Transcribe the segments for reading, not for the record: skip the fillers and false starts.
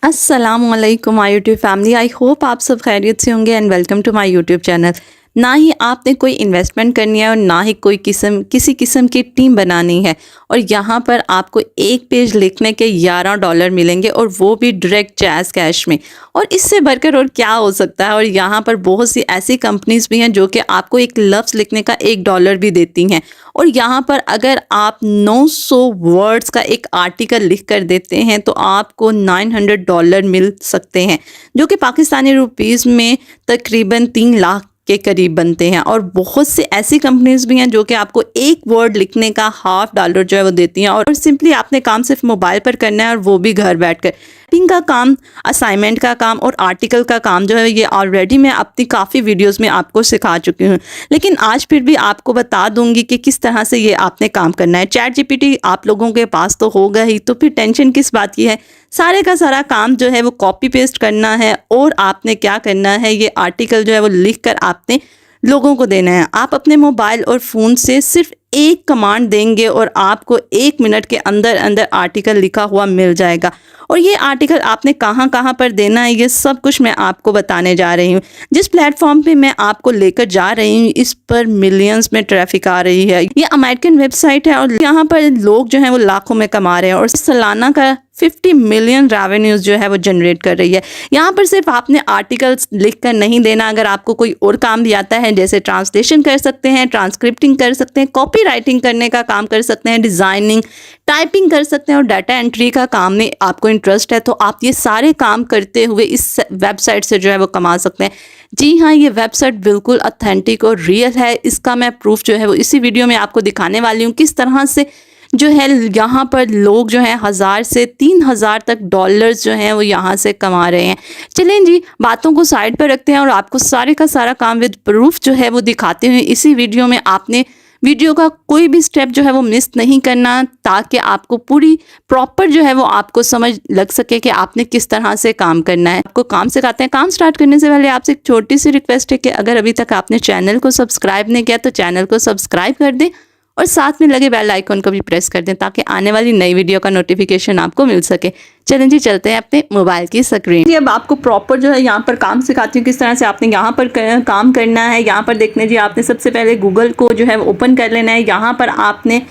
अस्सलामुअलैकुम my YouTube family. I hope आप सब खैरियत से होंगे and welcome to my YouTube channel. ना ही आपने कोई इन्वेस्टमेंट करनी है और ना ही कोई किसी किस्म की टीम बनानी है, और यहाँ पर आपको एक पेज लिखने के $11 मिलेंगे, और वो भी डायरेक्ट जैज़ कैश में। और इससे बढ़कर और क्या हो सकता है। और यहाँ पर बहुत सी ऐसी कंपनीज भी हैं जो कि आपको एक लफ्ज़ लिखने का $1 भी देती हैं। और यहाँ पर अगर आप 900 वर्ड्स का एक आर्टिकल लिख कर देते हैं तो आपको $900 मिल सकते हैं, जो कि पाकिस्तानी रुपीज़ में तकरीबन 3 लाख के करीब बनते हैं। और बहुत से ऐसी कंपनीज भी हैं जो कि आपको एक वर्ड लिखने का $50 जो है वो देती हैं, और सिंपली आपने काम सिर्फ मोबाइल पर करना है, और वो भी घर बैठकर। टाइपिंग का काम, असाइनमेंट का काम और आर्टिकल का काम जो है ये ऑलरेडी मैं अपनी काफ़ी वीडियोस में आपको सिखा चुकी हूँ, लेकिन आज फिर भी आपको बता दूंगी कि किस तरह से ये आपने काम करना है। चैट जीपीटी आप लोगों के पास तो होगा ही, तो फिर टेंशन किस बात की है। सारे का सारा काम जो है वो कॉपी पेस्ट करना है, और आपने क्या करना है, ये आर्टिकल जो है वो लिख कर आपने लोगों को देना है। आप अपने मोबाइल और फ़ोन से सिर्फ एक कमांड देंगे और आपको 1 मिनट के अंदर अंदर आर्टिकल लिखा हुआ मिल जाएगा। और ये आर्टिकल आपने कहाँ कहाँ पर देना है, ये सब कुछ मैं आपको बताने जा रही हूँ। जिस प्लेटफॉर्म पे मैं आपको लेकर जा रही हूँ, इस पर मिलियंस में ट्रैफिक आ रही है। ये अमेरिकन वेबसाइट है, और यहाँ पर लोग जो हैं वो लाखों में कमा रहे हैं, और सालाना का 50 मिलियन रेवेन्यूज जो है वो जनरेट कर रही है। यहाँ पर सिर्फ आपने आर्टिकल्स लिख कर नहीं देना। अगर आपको कोई और काम भी आता है, जैसे ट्रांसलेशन कर सकते हैं, ट्रांसक्रिप्टिंग कर सकते हैं, कॉपी राइटिंग करने का काम कर सकते हैं, डिज़ाइनिंग, टाइपिंग कर सकते हैं, और डाटा एंट्री का काम में आपको इंटरेस्ट है, तो आप ये सारे काम करते हुए इस वेबसाइट से जो है वो कमा सकते हैं। जी हाँ, ये वेबसाइट बिल्कुल ऑथेंटिक और रियल है। इसका मैं प्रूफ जो है वो इसी वीडियो में आपको दिखाने वाली हूँ, किस तरह से जो है यहाँ पर लोग जो हैं 1000 से 3000 तक डॉलर्स जो हैं वो यहाँ से कमा रहे हैं। चलें जी, बातों को साइड पर रखते हैं और आपको सारे का सारा काम विद प्रूफ जो है वो दिखाते हुए इसी वीडियो में। आपने वीडियो का कोई भी स्टेप जो है वो मिस नहीं करना, ताकि आपको पूरी प्रॉपर जो है वो आपको समझ लग सके कि आपने किस तरह से काम करना है। आपको काम सिखाते हैं। काम स्टार्ट करने से पहले आपसे एक छोटी सी रिक्वेस्ट है कि अगर अभी तक आपने चैनल को सब्सक्राइब नहीं किया तो चैनल को सब्सक्राइब कर दें, और साथ में लगे बेल आइकन को भी प्रेस कर दें, ताकि आने वाली नई वीडियो का नोटिफिकेशन आपको मिल सके। चलें जी, चलते हैं अपने मोबाइल की स्क्रीन। जी, अब आपको प्रॉपर जो है यहाँ पर काम सिखाती हूँ, किस तरह से आपने यहाँ पर काम करना है। यहाँ पर देखने जी, आपने सबसे पहले गूगल को जो है ओपन कर लेना है। यहाँ पर आपने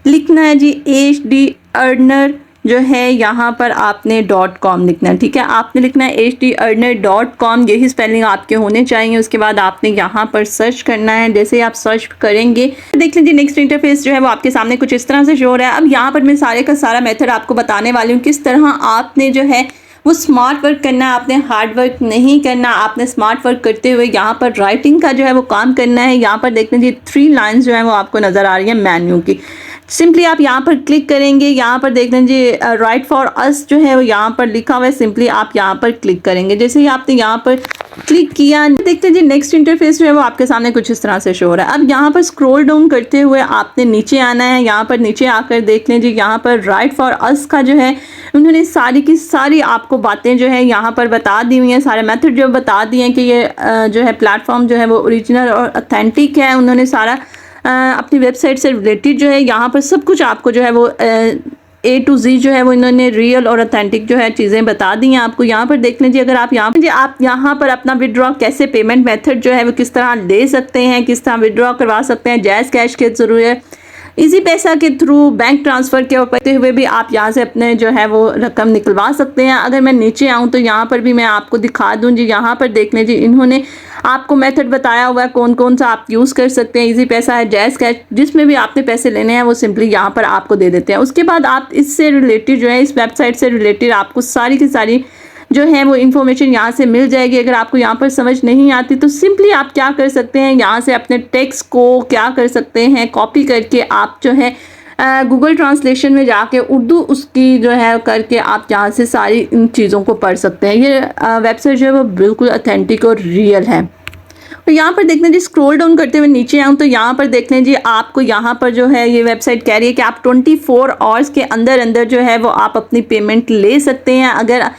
लिखना है जी HD अर्नर जो है, यहाँ पर आपने .com लिखना है। ठीक है, आपने लिखना है HDearner.com, यही स्पेलिंग आपके होने चाहिए। उसके बाद आपने यहाँ पर सर्च करना है। जैसे आप सर्च करेंगे, देख लीजिए नेक्स्ट इंटरफेस जो है वो आपके सामने कुछ इस तरह से शो हो रहा है। अब यहाँ पर मैं सारे का सारा मेथड आपको बताने वाली हूँ, किस तरह आपने जो है वो स्मार्ट वर्क करना है। आपने हार्ड वर्क नहीं करना, आपने स्मार्ट वर्क करते हुए यहाँ पर राइटिंग का जो है वो काम करना है। यहाँ पर देखते हैं जी 3 लाइन्स जो है वो आपको नज़र आ रही है मेन्यू की। सिंपली आप यहाँ पर क्लिक करेंगे। यहाँ पर देख लीजिए राइट फॉर अस जो है वो यहाँ पर लिखा हुआ है। सिंपली आप यहाँ पर क्लिक करेंगे। जैसे ही आपने यहाँ पर क्लिक किया, देखते हैं जी नेक्स्ट इंटरफेस जो है वो आपके सामने कुछ इस तरह से शो हो रहा है। अब यहाँ पर स्क्रॉल डाउन करते हुए आपने नीचे आना है। यहाँ पर नीचे आकर देख लें जी, यहाँ पर राइट फॉर अस का जो है उन्होंने सारी की सारी आपको बातें जो है यहाँ पर बता दी हुई हैं। सारे मेथड जो बता दिए हैं कि ये जो है प्लेटफॉर्म जो है वो ओरिजिनल और ऑथेंटिक है। उन्होंने सारा अपनी वेबसाइट से रिलेटेड जो है यहाँ पर सब कुछ आपको जो है वो A to Z जो है वो इन्होंने रियल और ऑथेंटिक जो है चीज़ें बता दी हैं आपको। यहाँ पर देख लीजिए, अगर आप यहाँ पर अपना विड्रॉ कैसे, पेमेंट मेथड जो है वो किस तरह ले सकते हैं, किस तरह विड्रॉ करवा सकते हैं, जैज़ कैश के थ्रू है, इजी पैसा के थ्रू, बैंक ट्रांसफ़र के करते हुए भी आप यहाँ से अपने जो है वो रकम निकलवा सकते हैं। अगर मैं नीचे आऊँ तो यहाँ पर भी मैं आपको दिखा दूँ जी। यहाँ पर देख लीजिए, इन्होंने आपको मेथड बताया हुआ है कौन कौन सा आप यूज़ कर सकते हैं। इजी पैसा है, जैज़ कैश, जिसमें भी आपने पैसे लेने हैं वो सिंपली यहाँ पर आपको दे देते हैं। उसके बाद आप इससे रिलेटेड जो है, इस वेबसाइट से रिलेटेड आपको सारी की सारी जो है वो इन्फॉर्मेशन यहाँ से मिल जाएगी। अगर आपको यहाँ पर समझ नहीं आती तो सिंपली आप क्या कर सकते हैं, यहाँ से अपने टेक्स्ट को क्या कर सकते हैं, कॉपी करके आप जो है गूगल ट्रांसलेशन में जाके उर्दू उसकी जो है करके आप यहाँ से सारी इन चीज़ों को पढ़ सकते हैं। ये वेबसाइट जो है वो बिल्कुल ऑथेंटिक और रियल है। तो यहाँ पर देख लीजिए, स्क्रॉल डाउन करते हुए नीचे आऊँ तो यहाँ पर देख लीजिए, आपको यहाँ पर जो है ये वेबसाइट कह रही है कि आप 24 आवर्स के अंदर अंदर जो है वो आप अपनी पेमेंट ले सकते हैं। अगर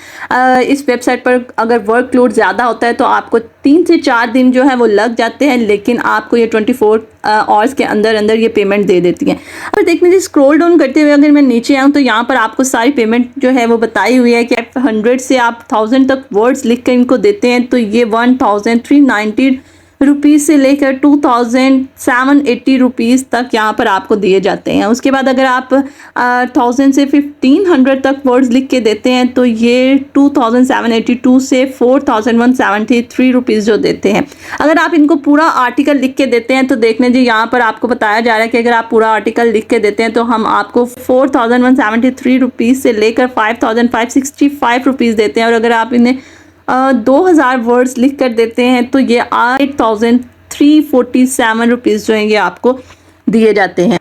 इस वेबसाइट पर अगर वर्कलोड ज़्यादा होता है तो आपको 3 से 4 दिन जो है वो लग जाते हैं, लेकिन आपको ये 24 आवर्स के अंदर अंदर ये पेमेंट दे देती हैं। और देख लीजिए, स्क्रॉल डाउन करते हुए अगर मैं नीचे आऊँ तो यहाँ पर आपको सारी पेमेंट जो है वो बताई हुई है कि 100 से आप 1000 तक वर्ड्स लिख कर इनको देते हैं तो ये 1390 रुपीज़ से लेकर 2780 रुपीज़ तक यहाँ पर आपको दिए जाते हैं। उसके बाद अगर आप 1000 से 1500 तक वर्ड्स लिख के देते हैं तो ये 2782 से 4173 रुपीज़ जो देते हैं। अगर आप इनको पूरा आर्टिकल लिख के देते हैं तो देख लीजिए, यहाँ पर आपको बताया जा रहा है कि अगर आप पूरा आर्टिकल लिख के देते हैं तो हम आपको 4173 रुपीज़ से लेकर 5565 रुपीज़ देते हैं। और अगर आप इन्हें 2000 वर्ड्स लिख कर देते हैं तो ये 8347 रुपीज़ जो हैं ये आपको दिए जाते हैं।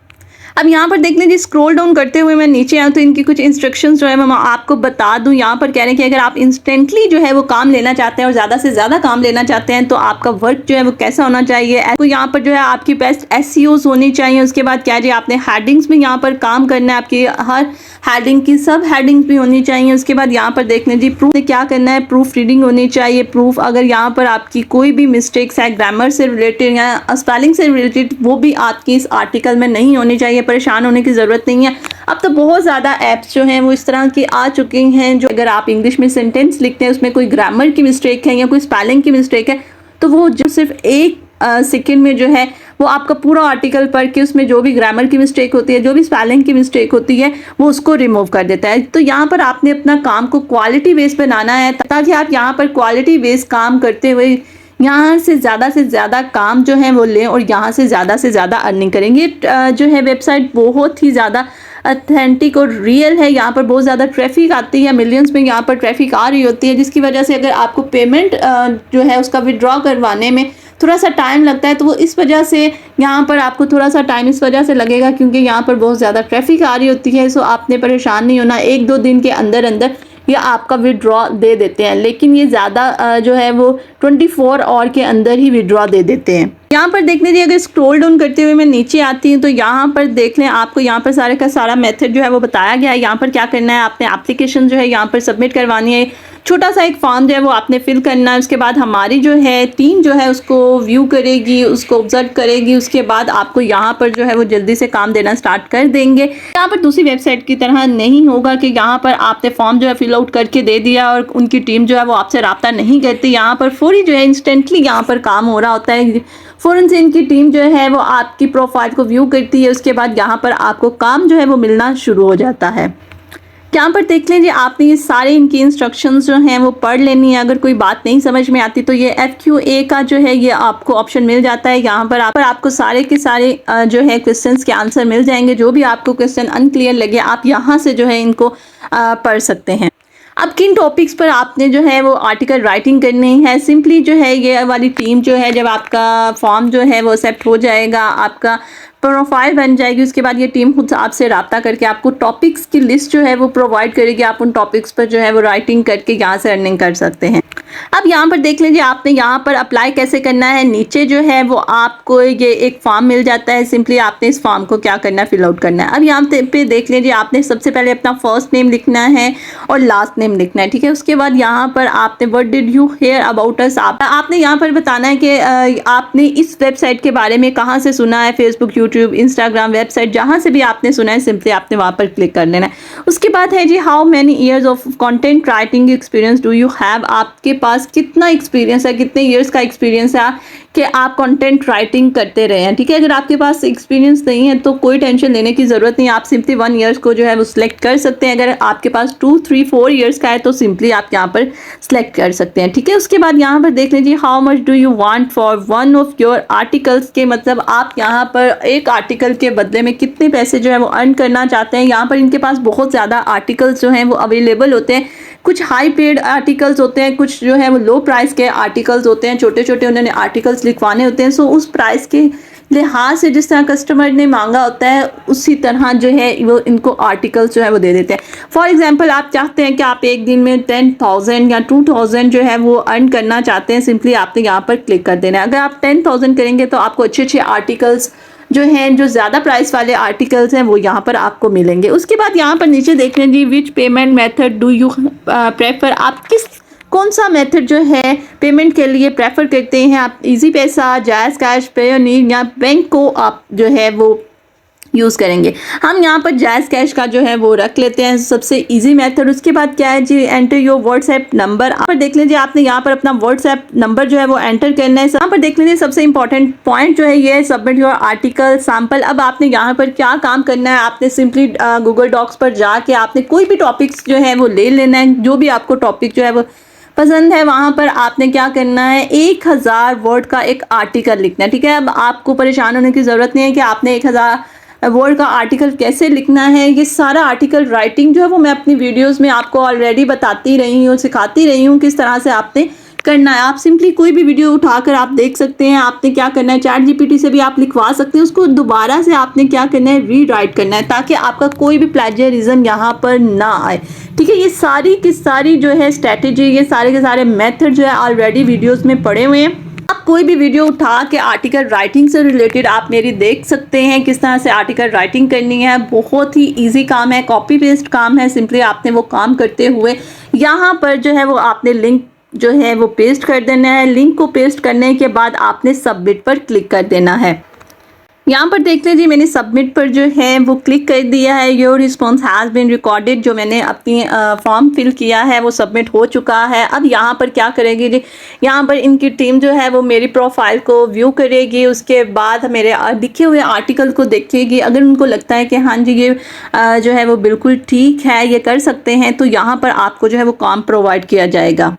अब यहाँ पर देख लीजिए, स्क्रॉल डाउन करते हुए मैं नीचे आऊँ तो इनकी कुछ इंस्ट्रक्शंस जो है मैं आपको बता दूँ। यहाँ पर कह रहे हैं कि अगर आप इंस्टेंटली जो है वो काम लेना चाहते हैं और ज़्यादा से ज़्यादा काम लेना चाहते हैं तो आपका वर्क जो है वो कैसा होना चाहिए। तो यहाँ पर जो है आपकी बेस्ट एसईओज होनी चाहिए। उसके बाद क्या जी, आपने हेडिंग्स में यहाँ पर काम करना है, आपकी हर हेडिंग की सब हेडिंग्स भी होनी चाहिए। उसके बाद यहाँ पर देख लीजिए, प्रूफ क्या करना है, प्रूफ रीडिंग होनी चाहिए। प्रूफ अगर यहाँ पर आपकी कोई भी मिस्टेक्स है ग्रामर से रिलेटेड या स्पेलिंग से रिलेटेड, वो भी आपकी इस आर्टिकल में नहीं होनी चाहिए। परेशान होने की ज़रूरत नहीं है। अब तो बहुत ज़्यादा ऐप्स जो हैं वो इस तरह की आ चुकी हैं जो अगर आप इंग्लिश में सेंटेंस लिखते हैं उसमें कोई ग्रामर की मिस्टेक है या कोई स्पेलिंग की मिस्टेक है तो वो जो सिर्फ एक सेकेंड में जो है वो आपका पूरा आर्टिकल पढ़ के उसमें जो भी ग्रामर की मिस्टेक होती है, जो भी स्पेलिंग की मिस्टेक होती है, वो उसको रिमूव कर देता है। तो यहाँ पर आपने अपना काम को क्वालिटी बेस बनाना है ताकि आप यहाँ पर क्वालिटी बेस काम करते हुए यहाँ से ज़्यादा काम जो है वो लें और यहाँ से ज़्यादा अर्निंग करेंगे। जो है वेबसाइट बहुत ही ज़्यादा ऑथेंटिक और रियल है। यहाँ पर बहुत ज़्यादा ट्रैफिक आती है, मिलियंस में यहाँ पर ट्रैफिक आ रही होती है, जिसकी वजह से अगर आपको पेमेंट जो है उसका विड्रॉ करवाने में थोड़ा सा टाइम लगता है तो वो इस वजह से यहाँ पर आपको थोड़ा सा टाइम इस वजह से लगेगा क्योंकि यहाँ पर बहुत ज़्यादा ट्रैफिक आ रही होती है। सो आपने परेशान नहीं होना, 1-2 दिन के अंदर अंदर ये आपका विड्रॉ दे देते हैं, लेकिन ये ज़्यादा जो है वो 24 आवर के अंदर ही विड्रॉ दे देते हैं। यहाँ पर देख लीजिए, अगर स्क्रॉल डाउन करते हुए मैं नीचे आती हूँ तो यहाँ पर देख लें, आपको यहाँ पर सारे का सारा मेथड जो है वो बताया गया है। यहाँ पर क्या करना है, आपने एप्लीकेशन जो है यहाँ पर सबमिट करवानी है, छोटा सा एक फॉर्म जो है वो आपने फिल करना है। उसके बाद हमारी जो है टीम जो है उसको व्यू करेगी, उसको ऑब्जर्व करेगी। उसके बाद आपको यहाँ पर जो है वो जल्दी से काम देना स्टार्ट कर देंगे। यहाँ पर दूसरी वेबसाइट की तरह नहीं होगा कि यहाँ पर आपने फॉर्म जो है फिल आउट करके दे दिया और उनकी टीम जो है वो आपसे रब्ता नहीं करती। यहाँ पर फौरी जो है इंस्टेंटली यहाँ पर काम हो रहा होता है। फ़ौरन से इनकी टीम जो है वो आपकी प्रोफाइल को व्यू करती है। उसके बाद यहाँ पर आपको काम जो है वो मिलना शुरू हो जाता है। यहाँ पर देख लीजिए, आपने ये सारे इनकी इंस्ट्रक्शंस जो हैं वो पढ़ लेनी है। अगर कोई बात नहीं समझ में आती तो ये FQA का जो है ये आपको ऑप्शन मिल जाता है। यहाँ पर आपको सारे के सारे जो है क्वेश्चंस के आंसर मिल जाएंगे। जो भी आपको क्वेश्चन अनक्लियर लगे आप यहाँ से जो है इनको पढ़ सकते हैं। अब किन टॉपिक्स पर आपने जो है वो आर्टिकल राइटिंग करनी है, सिंपली जो है ये वाली टीम जो है जब आपका फॉर्म जो है वो एक्सेप्ट हो जाएगा, आपका प्रोफाइल बन जाएगी, उसके बाद ये टीम खुद आपसे रब्ता करके आपको टॉपिक्स की लिस्ट जो है वो प्रोवाइड करेगी। आप उन टॉपिक्स पर जो है वो राइटिंग करके यहाँ से अर्निंग कर सकते हैं। अब यहाँ पर देख लीजिए, आपने यहाँ पर अप्लाई कैसे करना है। नीचे जो है वो आपको ये एक फॉर्म मिल जाता है, सिंपली आपने इस फॉर्म को क्या करना है, फिल आउट करना है। अब यहाँ पे देख लीजिए, आपने सबसे पहले अपना फर्स्ट नेम लिखना है और लास्ट नेम लिखना है, ठीक है। उसके बाद यहाँ पर आपने what did you here about us, आपने यहाँ पर बताना है कि आपने इस वेबसाइट के बारे में कहाँ से सुना है, फेसबुक, यूट्यूब, इंस्टाग्राम, वेबसाइट, जहाँ से भी आपने सुना है सिंपली आपने वहाँ पर क्लिक कर लेना है। उसके बाद है जी, how many years of content writing experience do you have, आपके पास कितना एक्सपीरियंस है, कितने ईयर्स का एक्सपीरियंस है कि आप कंटेंट राइटिंग करते रहे हैं, ठीक है। अगर आपके पास एक्सपीरियंस नहीं है तो कोई टेंशन लेने की ज़रूरत नहीं है, आप सिंपली 1 ईयर्स को जो है वो सिलेक्ट कर सकते हैं। अगर आपके पास 2, 3, 4 ईयर्स का है तो सिंपली आप यहाँ पर सिलेक्ट कर सकते हैं, ठीक है। उसके बाद यहाँ पर देख लीजिए, how much do you want for one of your articles, के मतलब आप यहाँ पर एक आर्टिकल के बदले में कितने पैसे जो है वो अर्न करना चाहते हैं। यहाँ पर इनके पास बहुत ज़्यादा आर्टिकल्स जो हैं वो अवेलेबल होते हैं, कुछ हाई पेड आर्टिकल्स होते हैं, कुछ जो है वो लो प्राइस के आर्टिकल्स होते हैं, छोटे छोटे उन्होंने आर्टिकल्स लिखवाने होते हैं। सो उस प्राइस के लिहाज से जिस तरह कस्टमर ने मांगा होता है उसी तरह जो है वो इनको आर्टिकल्स जो है वो दे देते हैं। फॉर एग्जांपल आप चाहते हैं कि आप एक दिन में 10,000 या 2,000 जो है वो अर्न करना चाहते हैं, सिंपली आपने यहाँ पर क्लिक कर देना है। अगर आप 10,000 करेंगे तो आपको अच्छे अच्छे आर्टिकल्स जो हैं, जो ज़्यादा प्राइस वाले आर्टिकल्स हैं वो यहाँ पर आपको मिलेंगे। उसके बाद यहाँ पर नीचे देख लें जी, which payment method do you prefer, आप कौन सा मेथड जो है पेमेंट के लिए प्रेफर करते हैं। आप इजी पैसा, जायज़ कैश, पेयोनीर या बैंक को आप जो है वो यूज़ करेंगे। हम यहाँ पर जायज़ कैश का जो है वो रख लेते हैं, सबसे इजी मेथड। उसके बाद क्या है जी, एंटर योर व्हाट्सएप नंबर। आप पर देख लीजिए, आपने यहाँ पर अपना व्हाट्सएप नंबर जो है वो एंटर करना है। यहाँ पर देख लीजिए सबसे इंपॉर्टेंट पॉइंट जो है ये है, सबमिट योर आर्टिकल सैम्पल। अब आपने यहाँ पर क्या काम करना है, आपने सिंपली गूगल डॉक्स पर जाके आपने कोई भी टॉपिक्स जो है वो ले लेना है, जो भी आपको टॉपिक जो है वो पसंद है। वहाँ पर आपने क्या करना है, 1000 वर्ड का एक आर्टिकल लिखना है, ठीक है। अब आपको परेशान होने की ज़रूरत नहीं है कि आपने 1000 वर्ड का आर्टिकल कैसे लिखना है। ये सारा आर्टिकल राइटिंग जो है वो मैं अपनी वीडियोस में आपको ऑलरेडी बताती रही हूँ, सिखाती रही हूँ किस तरह से आपने करना है। आप सिंपली कोई भी वीडियो उठाकर आप देख सकते हैं। आपने क्या करना है, चैट जीपीटी से भी आप लिखवा सकते हैं, उसको दोबारा से आपने क्या करना है, रीराइट करना है, ताकि आपका कोई भी प्लेजरिज्म यहाँ पर ना आए, ठीक है। ये सारी की सारी जो है स्ट्रैटेजी, ये सारे के सारे मेथड जो है ऑलरेडी वीडियोज़ में पड़े हुए हैं। आप कोई भी वीडियो उठा के आर्टिकल राइटिंग से रिलेटेड आप मेरी देख सकते हैं, किस तरह से आर्टिकल राइटिंग करनी है। बहुत ही इजी काम है, कॉपी पेस्ट काम है। सिंपली आपने वो काम करते हुए यहाँ पर जो है वो आपने लिंक जो है वो पेस्ट कर देना है। लिंक को पेस्ट करने के बाद आपने सबमिट पर क्लिक कर देना है। यहाँ पर देख लीजिए, मैंने सबमिट पर जो है वो क्लिक कर दिया है। Your response has been recorded, जो मैंने अपनी फॉर्म फिल किया है वो सबमिट हो चुका है। अब यहाँ पर क्या करेगी जी, यहाँ पर इनकी टीम जो है वो मेरी प्रोफाइल को व्यू करेगी, उसके बाद मेरे लिखे हुए आर्टिकल को देखेगी। अगर उनको लगता है कि हाँ जी ये जो है वो बिल्कुल ठीक है, ये कर सकते हैं, तो यहाँ पर आपको जो है वो काम प्रोवाइड किया जाएगा।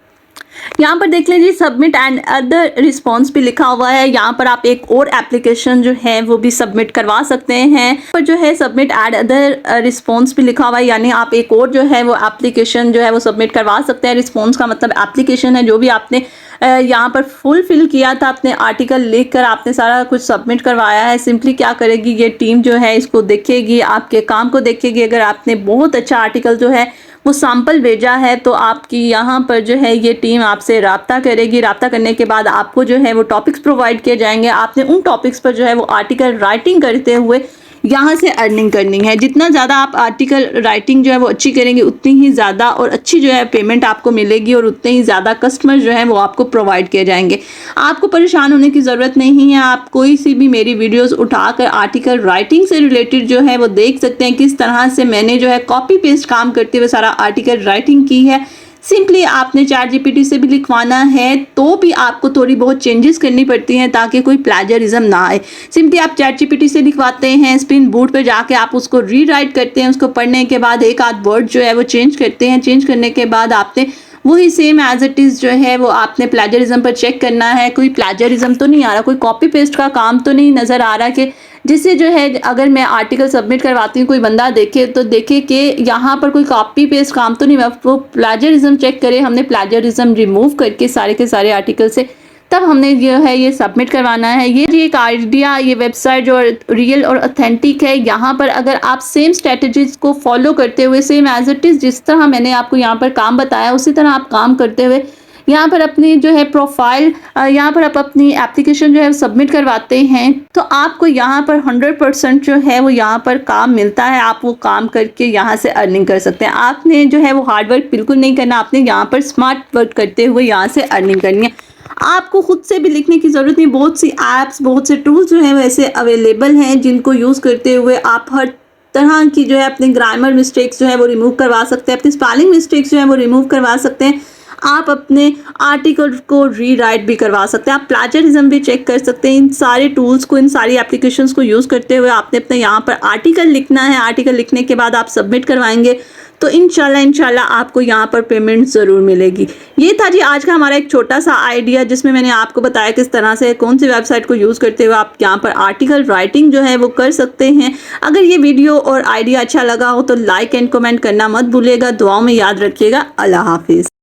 यहाँ पर देख लीजिए सबमिट एंड अदर रिस्पॉन्स भी लिखा हुआ है। यहाँ पर आप एक और एप्लीकेशन जो है वो भी सबमिट करवा सकते हैं। पर जो है सबमिट एंड अदर रिस्पॉन्स भी लिखा हुआ है, यानी आप एक और जो है वो एप्लीकेशन जो है वो सबमिट करवा सकते हैं। रिस्पॉन्स का मतलब एप्लीकेशन है, जो भी आपने यहाँ पर फुलफिल किया था, अपने आर्टिकल लिख कर आपने सारा कुछ सबमिट करवाया है। सिंपली क्या करेगी, ये टीम जो है इसको देखेगी, आपके काम को देखेगी। अगर आपने बहुत अच्छा आर्टिकल जो है वो सैंपल भेजा है तो आपकी यहाँ पर जो है ये टीम आपसे राब्ता करेगी। राब्ता करने के बाद आपको जो है वो टॉपिक्स प्रोवाइड किए जाएंगे। आपने उन टॉपिक्स पर जो है वो आर्टिकल राइटिंग करते हुए यहाँ से अर्निंग करनी है। जितना ज़्यादा आप आर्टिकल राइटिंग जो है वो अच्छी करेंगे, उतनी ही ज़्यादा और अच्छी जो है पेमेंट आपको मिलेगी, और उतने ही ज़्यादा कस्टमर जो है वो आपको प्रोवाइड किए जाएंगे। आपको परेशान होने की ज़रूरत नहीं है। आप कोई सी भी मेरी वीडियोस उठाकर आर्टिकल राइटिंग से रिलेटेड जो है वो देख सकते हैं, किस तरह से मैंने जो है कॉपी पेस्ट काम करते हुए सारा आर्टिकल राइटिंग की है। सिंपली आपने चैट जीपीटी से भी लिखवाना है तो भी आपको थोड़ी बहुत चेंजेस करनी पड़ती हैं ताकि कोई प्लेजरिज्म ना आए। सिंपली आप चैट जीपीटी से लिखवाते हैं, स्प्रिंग बूट पे जाके आप उसको रीराइट करते हैं, उसको पढ़ने के बाद एक आध वर्ड जो है वो चेंज करते हैं। चेंज करने के बाद आपने वही सेम एज इट इज़ जो है वो आपने प्लेजरिज्म पर चेक करना है। कोई प्लेजरिज्म तो नहीं आ रहा, कोई कॉपी पेस्ट का काम तो नहीं नज़र आ रहा, कि जिससे जो है अगर मैं आर्टिकल सबमिट करवाती हूँ कोई बंदा देखे तो देखे कि यहाँ पर कोई कॉपी पेस्ट काम तो नहीं है। वो प्लेजरिज्म चेक करे। हमने प्लेजरिज्म रिमूव करके सारे के सारे आर्टिकल से तब हमने जो है ये सबमिट करवाना है। ये एक आइडिया, ये वेबसाइट जो रियल और ऑथेंटिक है। यहाँ पर अगर आप सेम स्ट्रेटजीज को फॉलो करते हुए सेम एज इट इज़ जिस तरह मैंने आपको यहाँ पर काम बताया उसी तरह आप काम करते हुए यहाँ पर अपनी जो है प्रोफाइल, यहाँ पर आप अपनी एप्लीकेशन जो है सबमिट करवाते हैं तो आपको यहाँ पर 100% जो है वो यहाँ पर काम मिलता है। आप वो काम करके यहाँ से अर्निंग कर सकते हैं। आपने जो है वो हार्ड वर्क बिल्कुल नहीं करना, आपने यहाँ पर स्मार्ट वर्क करते हुए यहाँ से अर्निंग करनी है। आपको खुद से भी लिखने की ज़रूरत नहीं। बहुत सी ऐप्स, बहुत से टूल्स जो हैं वैसे अवेलेबल हैं जिनको यूज़ करते हुए आप हर तरह की जो है अपनी ग्रामर मिस्टेक्स जो है वो रिमूव करवा सकते हैं, अपनी स्पेलिंग मिस्टेक्स जो है वो रिमूव करवा सकते हैं। आप अपने आर्टिकल को रीराइट भी करवा सकते हैं, आप प्लेजरिज्म भी चेक कर सकते हैं। इन सारे टूल्स को, इन सारी एप्लीकेशंस को यूज़ करते हुए आपने अपने यहाँ पर आर्टिकल लिखना है। आर्टिकल लिखने के बाद आप सबमिट करवाएंगे तो इंशाल्लाह आपको यहाँ पर पेमेंट ज़रूर मिलेगी। ये था जी आज का हमारा एक छोटा सा आइडिया जिसमें मैंने आपको बताया किस तरह से कौन सी वेबसाइट को यूज़ करते हुए आप यहाँ पर आर्टिकल राइटिंग जो है वो कर सकते हैं। अगर ये वीडियो और आइडिया अच्छा लगा हो तो लाइक एंड कमेंट करना मत भूलिएगा। दुआओं में याद रखिएगा। अल्लाह हाफिज़।